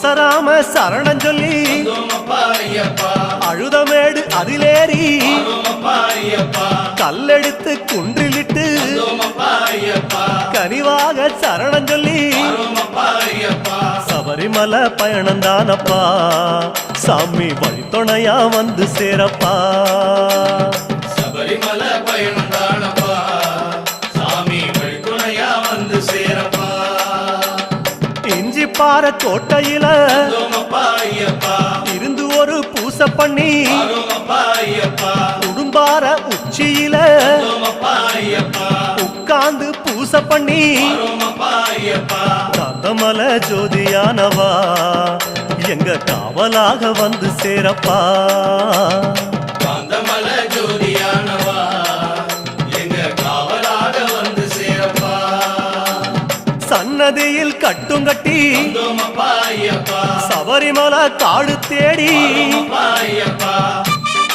அசராம சரணம் சொல்லி அழுதமேடு அதிலேறி கல்லெடுத்து குன்றிலிட்டு கனிவாக சரணம் சொல்லி சபரிமலை பயணந்தானப்பா சாமி வழித்துணையா வந்து சேரப்பா சபரிமலை பயணந்தானப்பா சாமி வழித்துணையா வந்து சேரப்பா இஞ்சி பாற கோட்டையில இருந்து ஒரு பூச பண்ணி உடும்பார உச்சியில உட்கார்ந்து பூச பண்ணி காந்தமல ஜோதியானவா எங்க காவலாக வந்து சேரப்பா காந்தமல ஜோதியானவா எங்க காவலாக வந்து சேரப்பா சன்னதியில் கட்டும் கட்டி சபரிமலை காடு தேடி